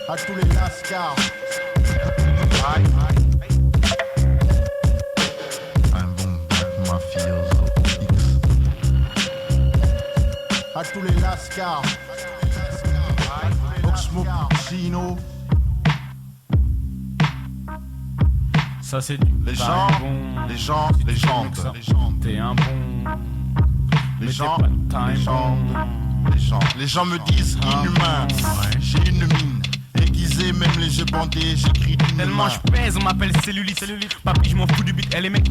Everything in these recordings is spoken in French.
à tous les lascars. Un bon mafioso X. À tous les lascars. Oxmo Chino. Ça c'est du les gens, bon. les gens, les gens, t'es un bon. Les gens, les gens me disent inhumain. J'ai une mine aiguisée, même les yeux bandés, j'écris d'une Tellement main. je pèse, on m'appelle cellulite. Papi, je m'en fous du but, elle est mec.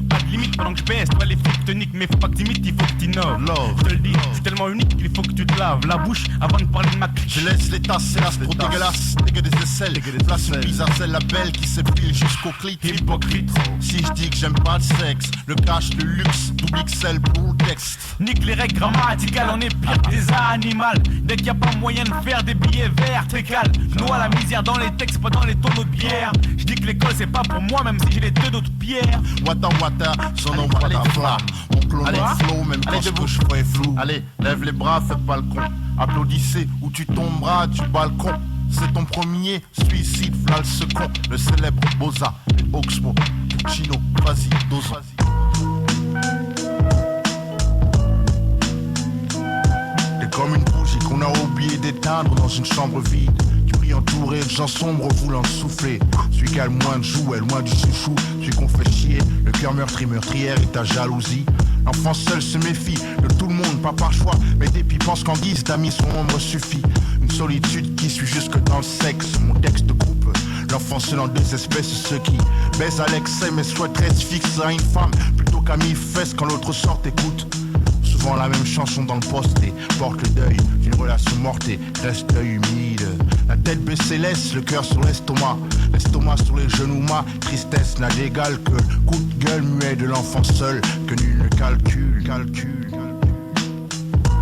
Pas de limite pendant que je pèse, toi les flics te niquent, mais faut pas que t'imites, il faut que t'innoves. Je te le dis, je suis tellement unique qu'il faut que tu te laves la bouche avant de parler de ma clique. Je laisse les tasses, c'est l'as trop dégueulasse. Dégueu des aisselles, place une bise à celle, la belle qui s'épile jusqu'au clit. Hypocrite. Si je dis que j'aime pas le sexe, le cash, le luxe, double XL pour le texte. Nique les règles grammaticales, on est pire que des animaux. Dès qu'il y a pas moyen de faire des billets verts, t'es calme. Je noie la misère dans les textes, pas dans les tonneaux de bière. Je dis que l'école c'est pas pour moi, même si j'ai les deux d'autres pierres. Wata wata, son nom wata flamme. On clone le flow, même quand je couche frais flou. Allez, lève les bras, fais pas le con. Applaudissez ou tu tomberas du balcon. C'est ton premier suicide, v'là le second. Le célèbre Boza, Oxmo, Chino, vas-y, dose. T'es comme une bougie qu'on a oublié d'éteindre dans une chambre vide. Qui brille entouré de gens sombres voulant souffler. Celui qui a le moins de jouets, loin du chouchou. Celui qu'on fait chier, le cœur meurtri, meurtrière et ta jalousie. L'enfant seul se méfie de tout le monde, pas par choix. Mais dépit pense qu'en guise d'amis son ombre suffit. Une solitude qui suit jusque dans le sexe. Mon texte coupe l'enfant seul en deux espèces. Ceux qui baisent à l'excès mais souhaiteraient se fixer à une femme plutôt qu'à mi-fesse quand l'autre sort écoute. Souvent la même chanson dans le poste et porte le deuil d'une relation morte et reste l'œil humide. La tête baissée laisse le cœur sur l'estomac. L'estomac sur les genoux, ma tristesse n'a d'égal que le coup de gueule muet de l'enfant seul que nul ne calcule.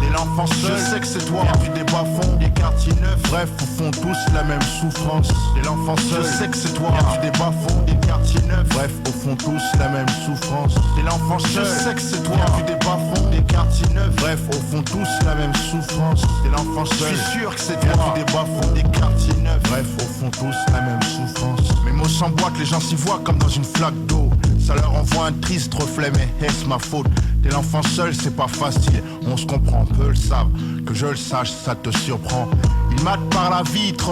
T'es l'enfant seul, je sais que c'est toi, du des bas-fonds, des quartiers neufs. Bref, au fond tous la même souffrance. T'es l'enfant seul, je sais que c'est toi, du des bas-fonds, des quartiers neufs. Bref, au fond tous la même souffrance. T'es l'enfant seul, je sais que c'est toi, du des bas-fonds, des quartiers neufs. Bref, au fond tous la même souffrance. T'es l'enfant seul, je suis sûr que c'est toi, du des bas-fonds, des quartiers neufs. Bref, au fond tous la même souffrance. Mes mots s'emboîtent, les gens s'y voient comme dans une flaque d'eau. Ça leur envoie un triste reflet, mais est-ce ma faute? T'es l'enfant seul, c'est pas facile, on se comprend, peu le savent. Que je le sache, ça te surprend. Il mate par la vitre,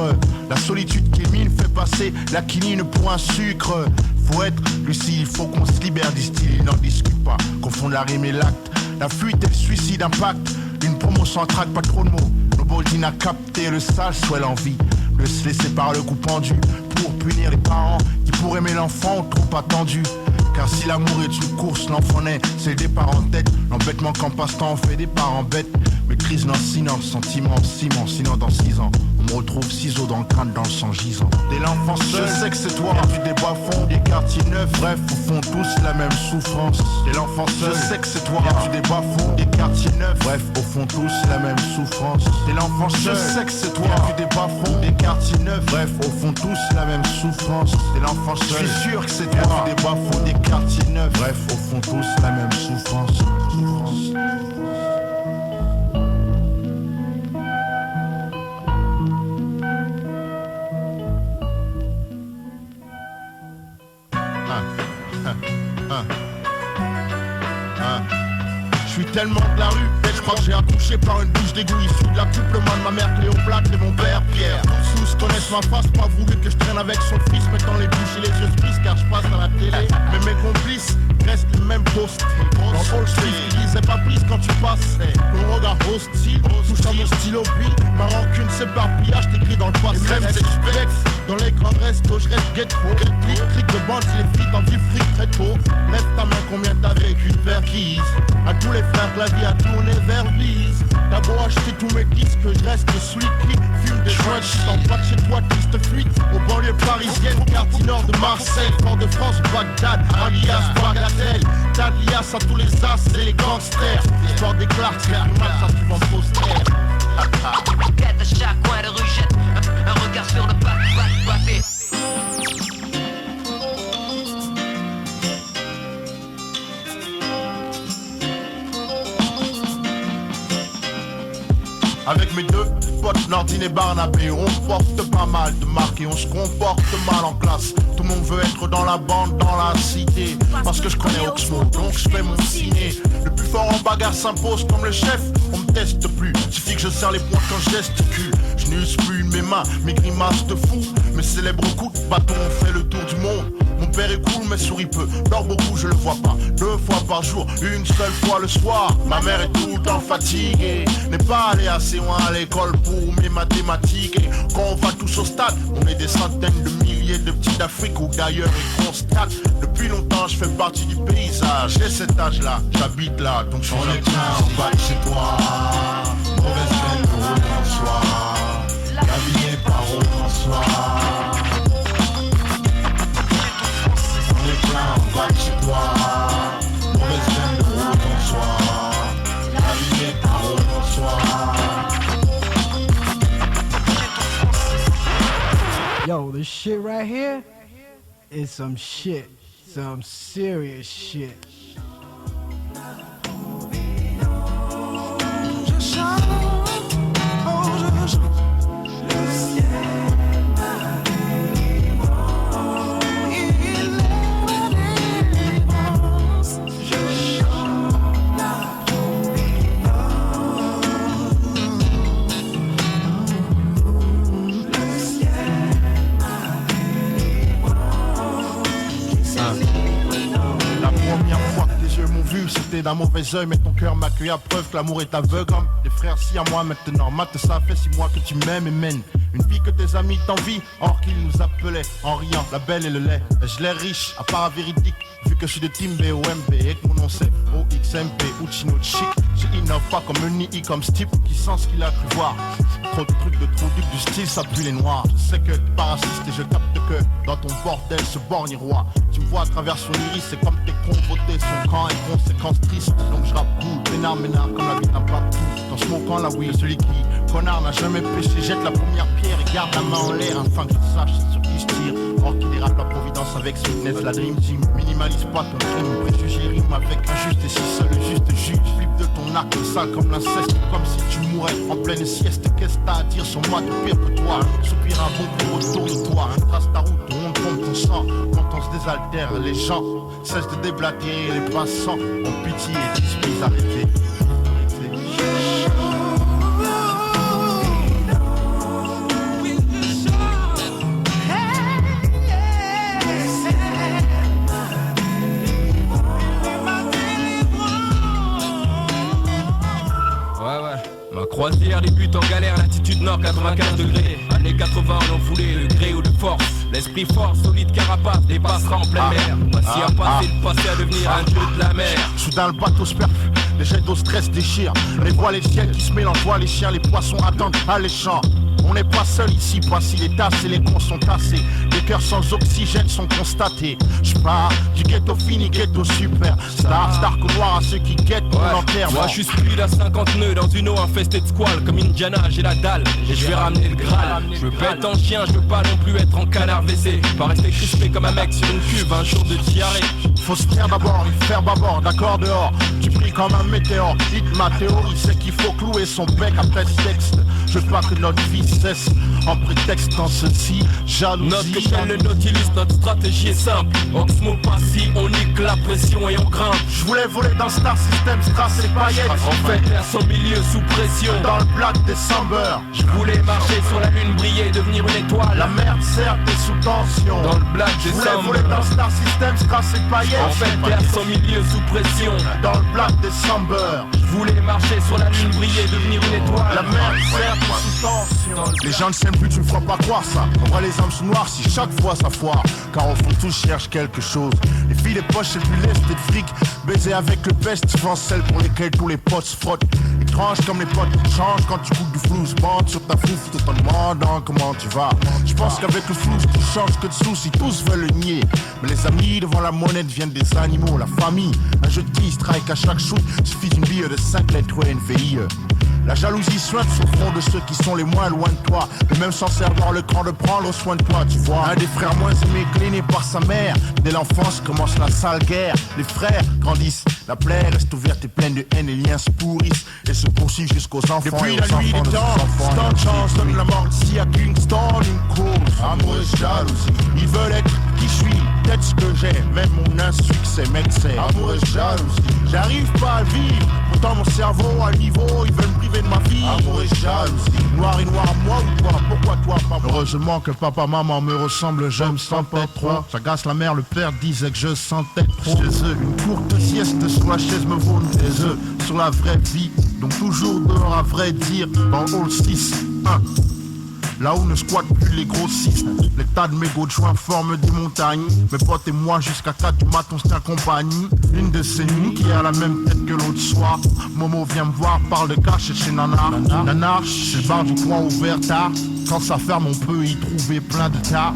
la solitude qu'Émile fait passer la quinine pour un sucre. Faut être lucide, il faut qu'on se libère, disent-ils, ils n'en discutent pas. Confondent la rime et l'acte, la fuite et le suicide impact. Une promo sans trac, pas trop de mots. Le Boldin a capté le sage, soit l'envie de se laisser par le coup pendu pour punir les parents qui pour aimer l'enfant trop attendu. Car si l'amour est une course, l'enfant naît, c'est le départ en tête. L'embêtement qu'en passe-temps on fait des parents bêtes. Maîtrise lancinant, sentiment, ciment, sinon dans 6 ans on me retrouve ciseaux dans le crâne, dans le sang gisant. Dès l'enfant seul, je sais que c'est toi, du des bas-fonds, des quartiers neufs. Bref, au fond tous la même souffrance. Dès l'enfant seul, je sais que c'est toi, du des bas-fonds, des quartiers neufs. Bref, au fond tous la même souffrance. Dès l'enfant seul, je sais que c'est toi, du des bas-fonds, des quartiers neufs. Bref, au fond tous la même souffrance. Dès l'enfant seul, je suis sûr que c'est toi, du des bas-fonds, des quartiers neufs. Bref, au fond tous la même souffrance. Je suis tellement de la rue, je crois que j'ai accouché par une douche d'égout issue de l'accouplement de ma mère Cléopâtre et mon père Pierre. Tous connaissent ma face, pas voulu que je traîne avec son fils, mettant les bouches et les yeux tristes car je passe à la télé. Mais mes complices restent les mêmes postes. Dans Wall Street, ils disaient pas prise quand tu passes. Ton regard hostile, touche à mon stylo puis ma rancune s'éparpille, je t'écris dans le passé. Même c'est flex, dans les grands restos, je reste ghetto. Clic de bande, les filles t'en vivent fric très tôt. Lève ta main, combien t'as vécu de perquise. À tous les frères, la vie a tourné vers Lise. T'as beau acheter tous mes disques, je reste sweet click. Fume des joints, t'en pas de chez toi, triste fuite. Aux banlieues parisiennes, quartier nord de Marseille, Fort de France, Bagdad, alias Bagatelle. T'alias à tous les as et les gangsters. Histoire des clarks, c'est du mal, ça tu vas en poster. Quête à chaque coin de rue, jette un regard sur le pâté. Avec mes deux Pote Nordine et Barnabé, on porte pas mal de marques et on se comporte mal en classe. Tout le monde veut être dans la bande, dans la cité. Parce que je connais Oxmo, donc je fais mon ciné. Le plus fort en bagarre s'impose comme le chef. On me teste plus, suffit que je serre les poings quand je gesticule. Je n'use plus mes mains, mes grimaces de fou. Mes célèbres coups de bâton ont fait le tour du monde. Mon père est cool mais sourit peu, dort beaucoup je le vois pas. 2 fois par jour, une seule fois le soir. Ma mère est tout le temps fatiguée, n'est pas allée assez loin à l'école pour mes mathématiques. Et quand on va tous au stade, on est des centaines de milliers de petits d'Afrique ou d'ailleurs et constate. Depuis longtemps je fais partie du paysage. J'ai cet âge là, j'habite là, donc je suis on est plein en bas de chez toi. Mauvaise peine de rouler en soi. La vie n'est pas rose en soi. En bas de chez toi, mauvaise peine de route en soi. La vie n'est pas rose en soi. Yo, this shit right here is some shit, some serious shit. C'était d'un mauvais oeil, mais ton cœur m'accueille à preuve que l'amour est aveugle. Des frères si à moi maintenant, Matt, ça fait 6 mois que tu m'aimes et mènes une vie que tes amis t'envient, or qu'ils nous appelaient en riant, la belle et le lait. Je l'ai riche, à part à véridique, vu que je suis de Team BOMB et que mon nom c'est OXMP ou Chino Chic. J'innove pas comme un nid, comme Steve qui sent ce qu'il a cru voir. Trop de trucs de trou du style, ça pue les noirs. Je sais que t'es pas raciste et je capte que dans ton bordel ce borgne roi. Tu me vois à travers son iris, c'est comme tes convotés, son camp et conséquences tristes. Donc je rappe tout, ménard, comme la vie n'a pas tout. Dans ce moment là, oui, celui qui, connard, n'a jamais péché, jette la première pierre et garde la main en l'air afin que je sache sur qui je tire. Or qui dérape la providence avec sweetness, la dream team. Minimalise pas ton crime, préjugé rime avec injuste. Et si seul le juste juge, flippe de ton acte sale comme l'inceste, comme si tu mourais en pleine sieste. Qu'est-ce que t'as à dire sur moi de pire que toi? Soupire un bon coup autour de toi, trace ta route, on tombe ton sang. Quand on se désaltère, les gens cessent de déblatérer, les passants ont pitié et disent plus arrêtez. Croisière débute en galère, latitude nord 95 degrés. Années 80 on en voulait le gré ou de force. L'esprit fort, solide carapace, dépassera en pleine mer. Voici un passé, le passé à devenir un dieu de la mer. Soudain le bateau se perfue, les jets d'eau stress déchirent. Les voiles et ciels qui se mélangent, les chiens, les poissons attendent alléchants. On n'est pas seul ici, voici les tasses et les cons sont tassés. Les cœurs sans oxygène sont constatés. J'pars du ghetto fini, ghetto super. Star au noir à ceux qui guettent mon enterrement. Moi je suis speed à 50 nœuds dans une eau infestée de squales. Comme Indiana, j'ai la dalle et je vais ramener le Graal. Je veux pas être en chien, je veux pas non plus être en canard WC. Pas rester crispé comme un mec sur une cuve, un jour de diarrhée. Faut se taire d'abord, il faire bâbord, d'accord dehors. Tu pries comme un météore, hit ma théorie, c'est qu'il faut clouer son bec après ce texte. Je veux pas que notre vie cesse en prétextant ceci, jalousie. Notre échelle, le Nautilus, notre stratégie est simple. Oxmo passi, on nique la pression et on grimpe. Je voulais voler dans Star System, strass et paillettes. En fait, faire son milieu sous pression. Dans le Black December, je voulais marcher sur la lune, briller, devenir une étoile. La merde certes est sous tension. Dans le Black December, je voulais voler dans Star System, strass et paillettes. En fait, faire son milieu sous pression. Dans le Black December, je voulais marcher sur la lune, briller, devenir une étoile. La merde certes est sous tension. Les gens ne s'aiment plus, tu me feras pas croire ça. On voit les âmes sous noir si chaque fois ça foire. Car au fond tous cherchent quelque chose. Les filles des poches c'est plus lest et de fric. Baiser avec le best, souvent celles pour lesquelles tous les potes se frottent. Étrange comme les potes changent quand tu coupes du flou. Se bande sur ta fouf tout en demandant comment tu vas. Je pense qu'avec le flou tout change que de soucis, tous veulent le nier. Mais les amis devant la monnaie deviennent des animaux. La famille, un jeu de 10 strike à chaque shoot. Suffit d'une bille de 5 lettres ou une VIE. La jalousie sointe sur le front de ceux qui sont les moins loin de toi. Et même sans savoir le cran de prendre soin de toi, tu vois. Un des frères moins aimés, cléné par sa mère. Dès l'enfance commence la sale guerre. Les frères grandissent, la plaie reste ouverte et pleine de haine. Les liens se pourrissent et se poursuivent jusqu'aux enfants. Depuis la nuit des temps, tant de chance donne la mort ici à Kingston. Une cause, amour et jalousie. Ils veulent être qui je suis, peut-être ce que j'ai. Même mon insuccès, mec, c'est amour et jalousie. J'arrive pas à vivre, pourtant mon cerveau à niveau. Ils veulent me priver de ma vie, amour et jalousie. Noir et noir, moi ou toi, pourquoi toi, papa? Heureusement que papa, maman me ressemble, je me sentais trop. J'agace la mère, le père disait que je sentais trop. Chez eux, une courte sieste sur la chaise me vaut des œufs. Sur la vraie vie, donc toujours dehors à vrai dire. Dans le hall 6, 1. Là où ne squattent plus les grossistes. Les tas de mégots de joints forment des montagnes. Mes potes et moi jusqu'à 4 du matin on se tient compagnie. Une de ces nuits qui a la même tête que l'autre soir. Momo vient me voir, parle de cash chez Nanar. Nanar, c'est le bar du coin ouvert tard. Quand ça ferme on peut y trouver plein de tas.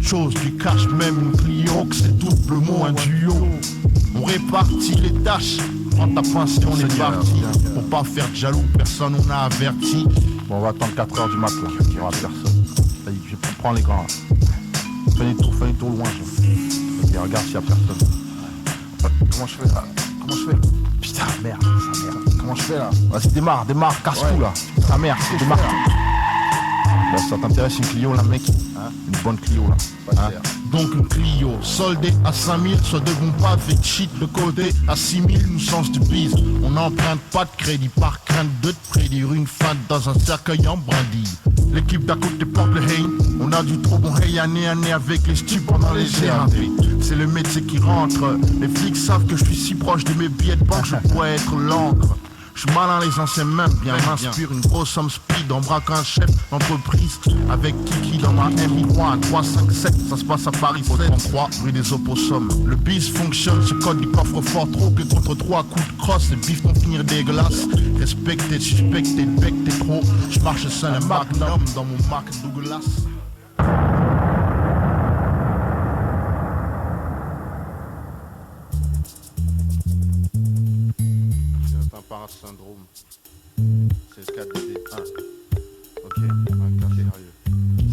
Chose du cash, même une Clio, que c'est doublement un duo. On répartit les tâches. Prends ta pince et on est parti. Pour pas faire de jaloux, personne on a averti. Bon, on va attendre 4h du matin, il n'y aura personne. Je vais prendre les grands. Fais les tours loin. Et regarde s'il n'y a personne. Comment je fais là? Putain, merde, ça merde. Comment je fais là? Vas-y, démarre, casse tout là. Ça merde, démarre tout. Bon, ça t'intéresse une Clio là, mec? Une bonne Clio là. Donc une Clio, soldée à 5000, se devons pas avec shit de côté. À 6000, nous change de bise. On n'emprunte pas de crédit par crainte de te prédire une feinte dans un cercueil en brindille. L'équipe d'à côté porte le haine. On a du trop bon hey année avec les stupes pendant les GRP. C'est le métier qui rentre. Les flics savent que je suis si proche de mes billets de banque, je pourrais être l'encre. Je suis malin, les anciens m'aiment bien, m'inspire une grosse somme speed, on braque un chef d'entreprise avec Kiki dans ma MI3, 357, ça se passe à Paris 733, rue des Opossums. Le bis fonctionne, ce code du coffre fort trop que contre 3 coups de crosse, les bifs vont finir dégueulasses. Respecté, suspecté, bec, t'es trop, je marche seul un magnum dans mon Mac Douglas. Syndrome. C'est ce qu'a dit. Ok, un cas sérieux.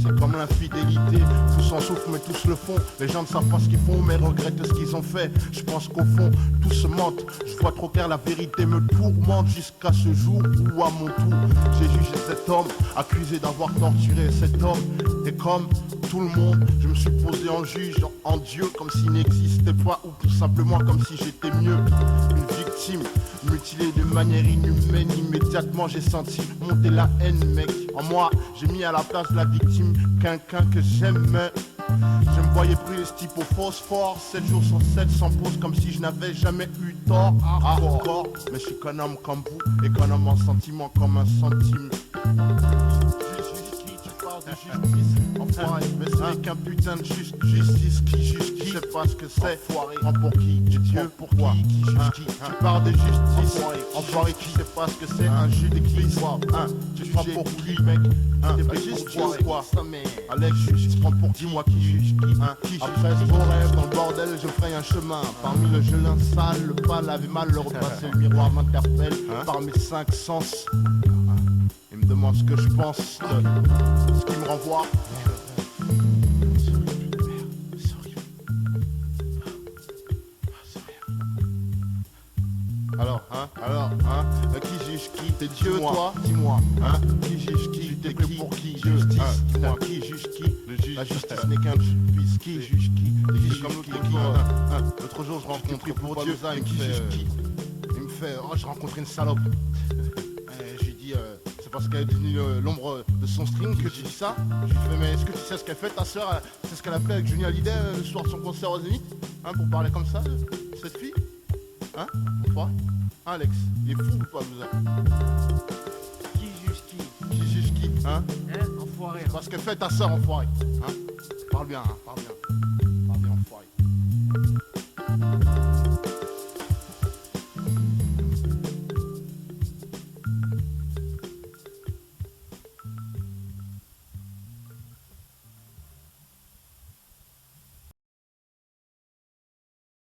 C'est comme l'infidélité, tous en souffrent mais tous le font. Les gens ne savent pas ce qu'ils font mais regrettent ce qu'ils ont fait. Je pense qu'au fond, tous se mentent. Je vois trop clair, la vérité me tourmente jusqu'à ce jour où à mon tour, j'ai jugé cet homme, accusé d'avoir torturé cet homme. Et comme tout le monde, je me suis posé en juge, en Dieu, comme s'il n'existait pas, ou tout simplement comme si j'étais mieux. Une victime, mutilée de manière inhumaine, immédiatement j'ai senti monter la haine, mec. En moi, j'ai mis à la place de la victime quelqu'un que j'aimais. Je me voyais brûler ce type au phosphore, 7 jours sur 7 sans pause, comme si je n'avais jamais eu tort. Encore, mais je suis qu'un homme comme vous, et qu'un homme en sentiment comme un centime. Enfoiré, mais c'est qu'un putain de justice qui juge qui, je sais pas ce que c'est. Enfoiré, prends pour qui, Dieu pour quoi, qui juge qui. Tu parles de justice, enfoiré, tu sais pas ce que c'est un juge de qui, tu prends pour qui, mec, t'es justice quoi, Alex juge, tu prends pour qui, moi qui juge qui, après ce beau rêve dans le bordel, je ferai un chemin, parmi le gelin sale, le pas lavé mal, le repasser, le miroir m'interpelle, par mes 5 sens. Il me demande ce que je pense de ce qui me renvoie. Alors, qui juge qui? T'es Dieu, toi? Dis-moi, qui juge qui? T'es pris pour qui? Justice, dis-moi, qui juge qui? Le juge, la justice n'est qu'un juge. Qui juge qui? Comme qui? L'autre jour, je rencontre pour Dieu, qui juge qui? Il me fait, je rencontre une salope. J'ai dit, c'est parce qu'elle est devenue l'ombre de son string que tu dis ça. Je lui fais, mais est-ce que tu sais ce qu'elle fait, ta soeur? C'est ce qu'elle a fait avec Johnny Hallyday le soir de son concert au Zénith, pour parler comme ça de cette fille, quoi? Alex, il est fou ou pas, vous? Qui juge qui? Qui juge qui? Enfoiré. C'est parce qu'elle fait ta soeur, enfoiré. Parle bien, parle bien.